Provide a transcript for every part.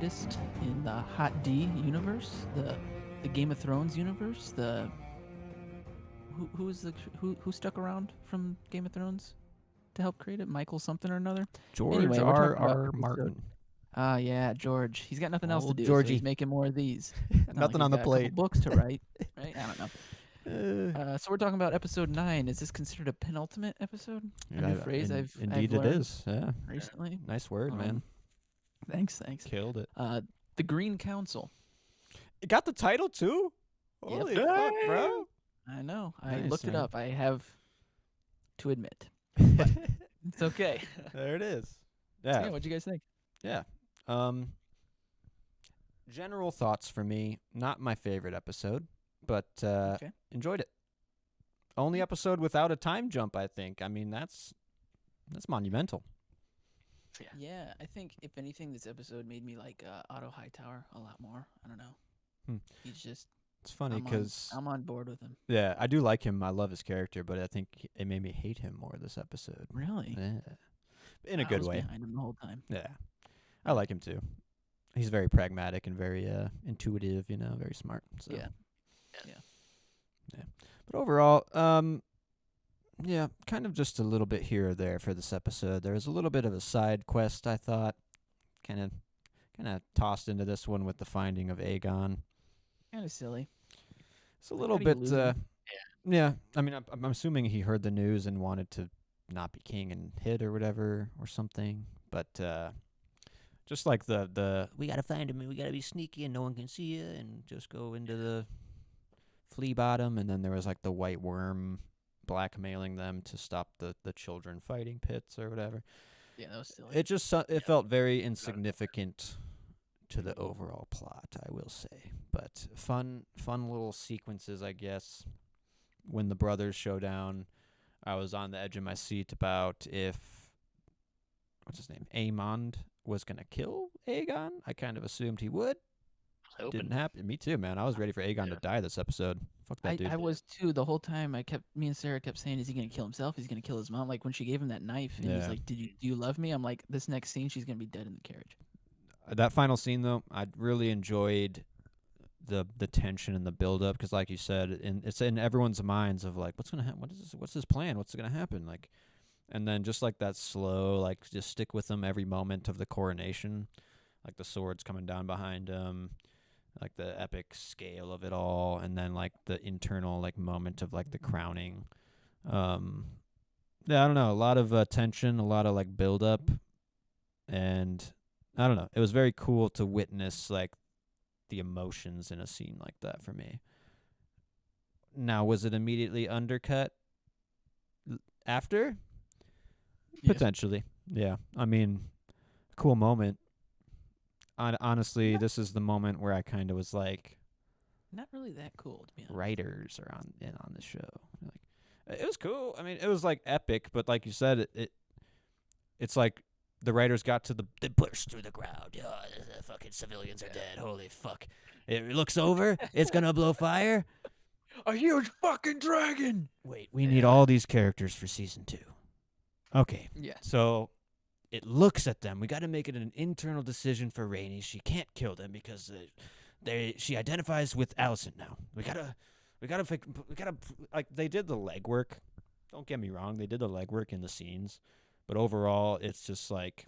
latest in the Hot D universe, the Game of Thrones universe. The who stuck around from Game of Thrones to help create it? Michael something or another. George Anyway, we're R. talking about R. episode. Martin. Yeah, George. He's got nothing else to Old do, so he's Georgie. making more of these. Not like Nothing he's on the got a couple plate. books to write, right? I don't know. Uh, So we're talking about episode 9. Is this considered a penultimate episode? A new phrase I've indeed it learned is. Yeah. recently. Nice word, man. Thanks. Killed it. The Green Council. It got the title too? Yep. Holy fuck, bro. I know. I Nice, looked it man. up. I have to admit. It's okay. There it is. So, Yeah. what'd you guys think? Yeah. General thoughts for me, not my favorite episode, but Okay. enjoyed it. Only episode without a time jump, I think. I mean, that's monumental. Yeah, I think if anything, this episode made me like Otto Hightower a lot more. I don't know. He's just. It's funny because I'm on board with him. yeah, I do like him. I love his character, but I think it made me hate him more this episode. Really? Yeah. In a I good was way. behind him the whole time. Yeah. I like him too. He's very pragmatic and very intuitive, very smart. So. Yeah. But overall, yeah, kind of just a little bit here or there for this episode. There was a little bit of a side quest, I thought, kind of tossed into this one with the finding of Aegon. Kind of silly. It's a little how do you bit, lose him? yeah. I mean, I'm assuming he heard the news and wanted to not be king and hid or whatever or something. But just like the we gotta find him and we gotta be sneaky and no one can see you and just go into the flea bottom, and then there was like the white worm blackmailing them to stop the children fighting pits or whatever. Yeah, that was silly. It just it felt very insignificant to the overall plot, I will say. But fun little sequences, I guess. When the brothers show down, I was on the edge of my seat about if what's his name, Aemond was gonna kill Aegon. I kind of assumed he would. Didn't happen. Me too, man. I was ready for Aegon to die this episode. Fuck that dude. I was too. The whole time, me and Sarah kept saying, "Is he gonna kill himself? Is he gonna kill his mom?" Like when she gave him that knife, and he's Yeah. like, do you love me?" I'm like, this next scene, she's gonna be dead in the carriage. That final scene, though, I really enjoyed the tension and the build up because, like you said, it's in everyone's minds of like, what's gonna happen? What's his plan? What's gonna happen? Like, and then just like that slow, like just stick with him every moment of the coronation, like the swords coming down behind him, like the epic scale of it all, and then like the internal like moment of like the crowning. Yeah, I don't know, a lot of tension, a lot of like build up, and I don't know. It was very cool to witness like the emotions in a scene like that for me. Now, was it immediately undercut after? Yes. Potentially. Yeah. I mean, cool moment. Honestly, this is the moment where I kind of was like, Not really that cool, to be honest. writers are on this show. Like, it was cool. I mean, it was like epic, but like you said, it's like the writers got to they pushed through the crowd. Yeah, the fucking civilians are dead. Holy fuck! It looks over. It's gonna blow fire. A huge fucking dragon. Wait, we need all these characters for season 2. Okay, Yeah. so it looks at them. We got to make it an internal decision for Rainey. She can't kill them because she identifies with Alicent now. We gotta like they did the legwork. Don't get me wrong, they did the legwork in the scenes, but overall, it's just like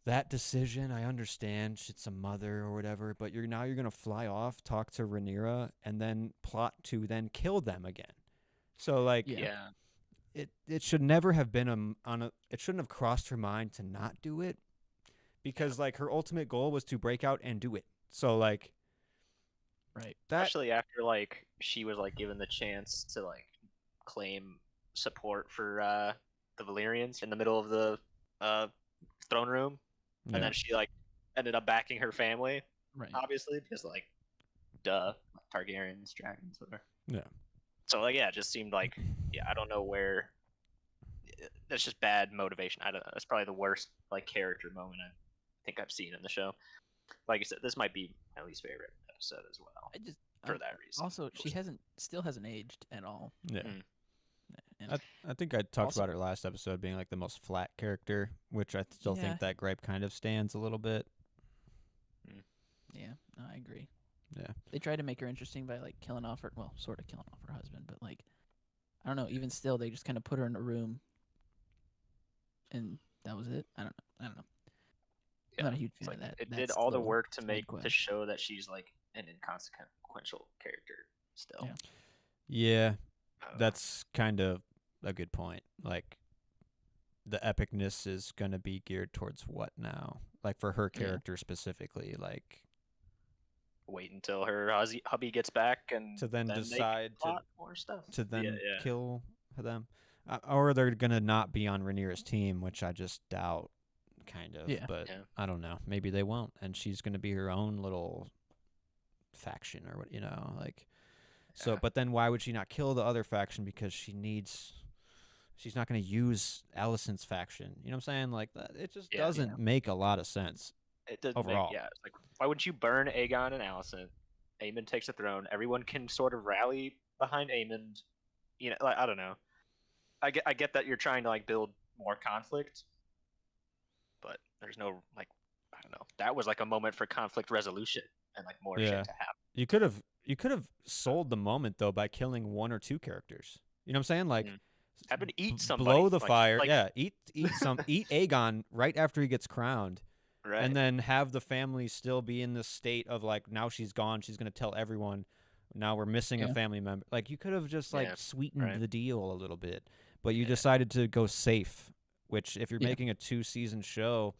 that decision. I understand it's a mother or whatever, but you're gonna fly off, talk to Rhaenyra, and then plot to then kill them again. So like, Yeah. It should never have been it shouldn't have crossed her mind to not do it, because like her ultimate goal was to break out and do it. So like, Right. Especially after like she was like given the chance to like claim support for the Valyrians in the middle of the throne room, and then she like ended up backing her family, Right. obviously, because like, duh, Targaryens, dragons, whatever. Yeah. So like, yeah, it just seemed like, I don't know where. That's just bad motivation. I don't know. That's probably the worst like character moment I think I've seen in the show. Like I said, this might be my least favorite episode as well. For that reason. Also, she still hasn't aged at all. Yeah. And I think I talked Also- about her last episode being like the most flat character, which I still Yeah. think that gripe kind of stands a little bit. Yeah, no, I agree. Yeah. They tried to make her interesting by like killing off her, well, sort of killing off her husband, but like I don't know. Even still, they just kind of put her in a room, and that was it. I don't know. I'm Yeah, not a huge it's fan like of that. it did That's all the still work to side make to quest. show that she's like an inconsequential character still. Yeah. Yeah, I don't know. that's kind of a good point. Like the epicness is going to be geared towards what now? Like for her Yeah. character specifically, like Wait until her hubby gets back and to then they can decide plot more stuff. to then Yeah. kill them, or they're gonna not be on Rhaenyra's team, which I just doubt, kind of. Yeah. But Yeah. I don't know. Maybe they won't, and she's gonna be her own little faction or what, like. So, Yeah. but then why would she not kill the other faction? Because she's not gonna use Alicent's faction. You know what I'm saying? Like that, it just Yeah. doesn't make a lot of sense. It doesn't Overall. make it's like why wouldn't you burn Aegon and Alicent? Aemond takes the throne. Everyone can sort of rally behind Aemond. Like I don't know. I get that you're trying to like build more conflict, but there's no like I don't know. That was like a moment for conflict resolution and like more Yeah. shit to happen. You could have sold the moment though by killing one or two characters. You know what I'm saying? Like Have to eat somebody. blow the like, fire. Like, yeah, eat eat Aegon right after he gets crowned. right. And then have the family still be in this state of like, now she's gone, she's gonna tell everyone. Now we're missing a family member. Like you could have just like sweetened the deal a little bit, but you decided to go safe. Which, if you're making a 2-season show,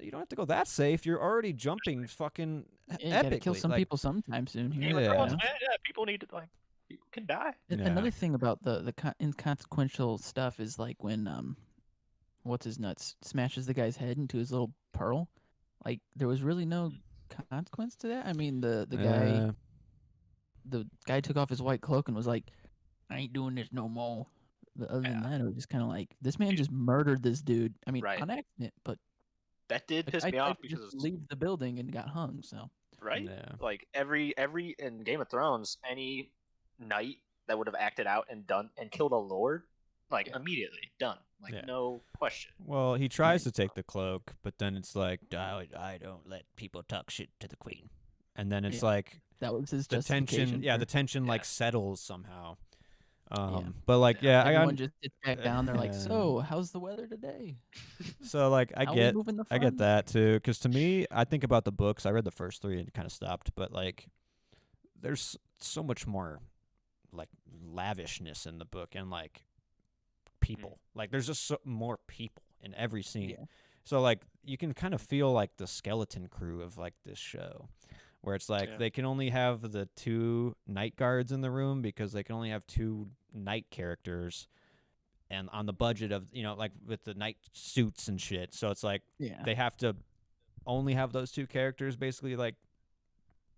you don't have to go that safe. You're already jumping fucking You epically. gotta kill some people sometime soon here. Game of Yeah. Thrones, man, people need to like people can die. Another thing about the inconsequential stuff is like when what's his nuts smashes the guy's head into his little pearl. Like there was really no consequence to that. I mean the guy took off his white cloak and was like, I ain't doing this no more. But other than that, it was just kind of like this man just murdered this dude. I mean, on accident, but that did piss me off because leave the building and got hung. So right, Yeah. like every in Game of Thrones, any knight that would have acted out and done and killed a lord, like immediately done, like no question. Well, he tries to take the cloak, but then it's like, I don't let people talk shit to the queen, and then it's like that was his the tension. justification. The tension like settles somehow. But like, everyone just sits back down. They're like, so how's the weather today? So like, I get funds? that too, because to me, I think about the books. I read the first 3 and kind of stopped, but like, there's so much more like lavishness in the book and like people. Like, there's just more people in every scene. Yeah. So like, you can kind of feel like the skeleton crew of like this show. Where it's like they can only have the 2 night guards in the room because they can only have 2 night characters, and on the budget of like with the night suits and shit. So it's like they have to only have those 2 characters basically like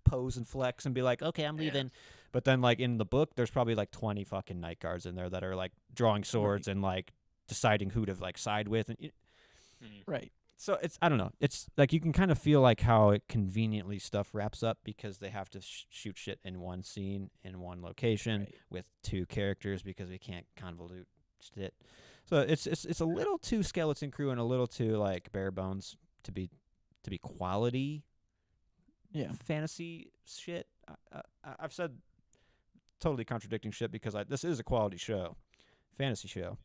pose and flex and be like, okay, I'm leaving. But then like in the book, there's probably like 20 fucking night guards in there that are like drawing swords and like deciding who to like side with and right. So I don't know. It's like you can kind of feel like how it conveniently stuff wraps up because they have to shoot shit in one scene in one location with 2 characters because we can't convolute shit. So it's a little too skeleton crew and a little too like bare bones to be quality. Fantasy shit. I've said totally contradicting shit because this is a quality show, fantasy show.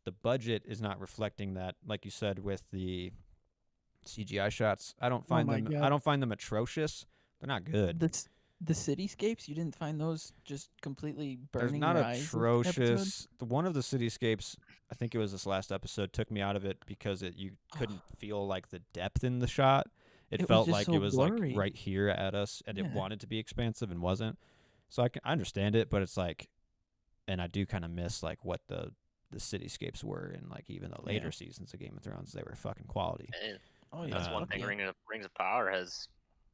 The budget is not reflecting that, like you said, with the CGI shots. I don't find them atrocious. They're not good. The cityscapes, you didn't find those just completely burning They're not your eyes atrocious. One of the cityscapes, I think it was this last episode, took me out of it because you couldn't feel like the depth in the shot. It felt like it was blurry. like right here at us, and it wanted to be expansive and wasn't. So I understand it, but it's like, and I do kind of miss like what the cityscapes were in like even the later seasons of Game of Thrones. They were fucking quality. And that's one thing Rings of Power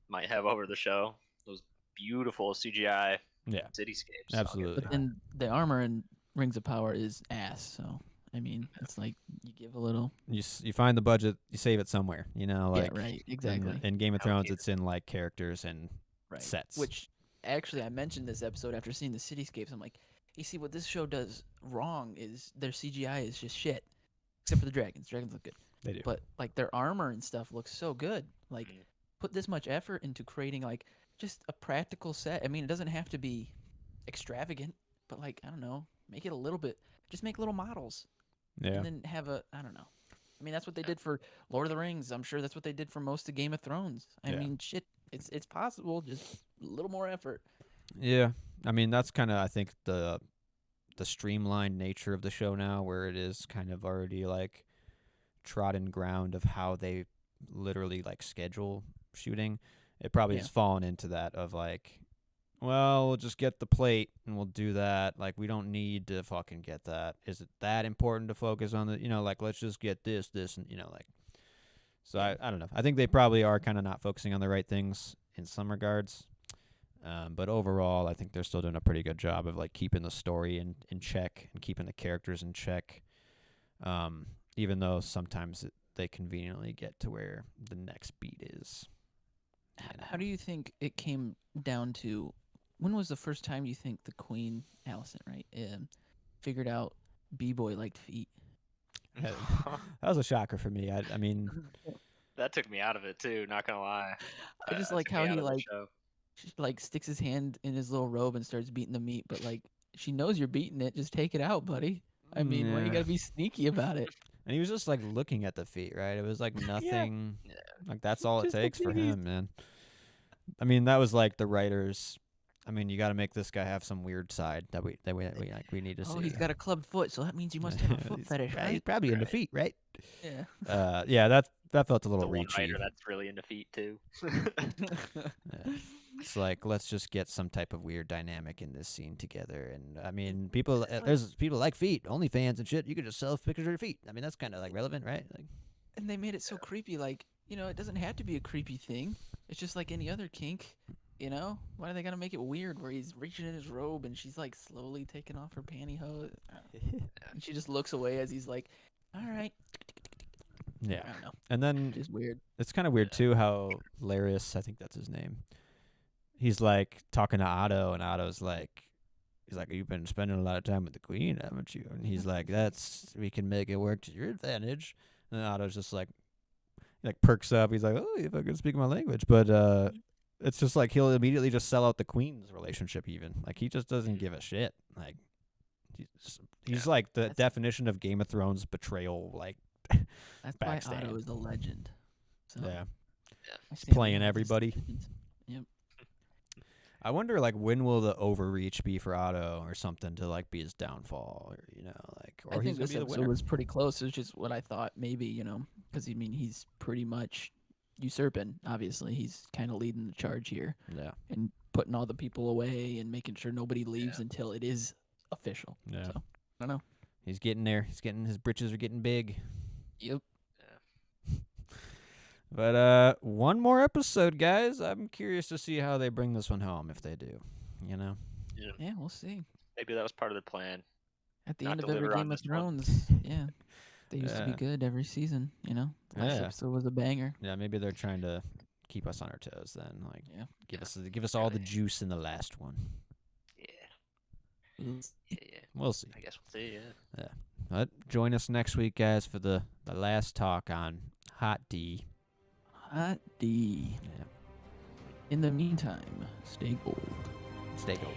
might have over the show. Those beautiful CGI cityscapes. Absolutely. But then the armor in Rings of Power is ass. So I mean, it's like you give a little. You find the budget, you save it somewhere. Like right, exactly. In Game of Thrones, it's in like characters and sets. Which actually, I mentioned this episode after seeing the cityscapes. I'm like, you see what this show does wrong is their CGI is just shit, except for the dragons. Dragons look good. They do. But like their armor and stuff looks so good. Like put this much effort into creating like just a practical set. I mean, it doesn't have to be extravagant, but like I don't know, make it a little bit. Just make little models, Yeah. and then have a I don't know. I mean, that's what they did for Lord of the Rings. I'm sure that's what they did for most of Game of Thrones. I Yeah. mean, shit, it's possible. Just a little more effort. Yeah. I mean, that's kind of I think the streamlined nature of the show now, where it is kind of already like trodden ground of how they literally like schedule shooting. It probably Yeah. has fallen into that of like, well, we'll just get the plate and we'll do that. Like, we don't need to fucking get that. Is it that important to focus on the, like, let's just get this, and, like. So Yeah. I don't know. I think they probably are kind of not focusing on the right things in some regards. But overall, I think they're still doing a pretty good job of, like, keeping the story in check and keeping the characters in check. Even though sometimes they conveniently get to where the next beat is. How do you think it came down to? When was the first time you think the Queen, Allison, right, figured out B-boy liked feet? That was a shocker for me. I mean, That took me out of it too. Not gonna lie. I just That like took me how out he of the show. like sticks his hand in his little robe and starts beating the meat, but like she knows you're beating it. Just take it out, buddy. I mean, why you yeah. gotta be sneaky about it? And he was just like looking at the feet, right? It was like nothing. Yeah. Like that's all it Just the takes for titties. him, man. I mean, that was like the writers. I mean, you got to make this guy have some weird side that we need to see. Oh, he's got a clubbed foot, so that means you must have a foot fetish, He's right? probably into Right. feet, right? Yeah. Yeah, that felt a The little one reachy. writer that's really into feet too. Yeah. It's like let's just get some type of weird dynamic in this scene together. And I mean, people there's people like feet, OnlyFans and shit. You could just sell pictures of your feet. I mean, that's kind of like relevant, right? Like, And they made it so creepy. Like, it doesn't have to be a creepy thing. It's just like any other kink. Why are they gonna make it weird where he's reaching in his robe and she's like slowly taking off her pantyhose? And she just looks away as he's like, all right. yeah. I don't know. And then Just weird. it's kind of weird too how Larius, I think that's his name. He's like talking to Otto, and Otto's like, he's like, you've been spending a lot of time with the Queen, haven't you? And he's like, we can make it work to your advantage. And then Otto's just like perks up. He's like, oh, if I could speak my language, but it's just like he'll immediately just sell out the Queen's relationship. Even like he just doesn't give a shit. Like he's like the That's- definition of Game of Thrones betrayal. Like That's why Backstab. Otto is a legend. So yeah. I stand playing behind his everybody. decisions. Yep. I wonder, like, when will the overreach be for Otto or something to like be his downfall, or or I he's think gonna this be the episode winner. was pretty close. It was just what I thought maybe, because I mean he's pretty much usurping. Obviously, he's kind of leading the charge here Yeah, and putting all the people away and making sure nobody leaves until it is official. yeah. So I don't know. He's getting there. His britches are getting big. Yep. But one more episode, guys. I'm curious to see how they bring this one home if they do. Yeah, we'll see. Maybe that was part of the plan. At the Not end of every deliver on Game of this one. Thrones, yeah, they used to be Yeah. good every season. The last Yeah. episode was a banger. Yeah, maybe they're trying to keep us on our toes. Then, like, Yeah. give us all the juice in the last one. Yeah. Yeah. We'll see. I guess we'll see. Yeah. But join us next week, guys, for the last talk on Hot D. Hot D. Yeah. In the meantime, stay gold. Stay gold.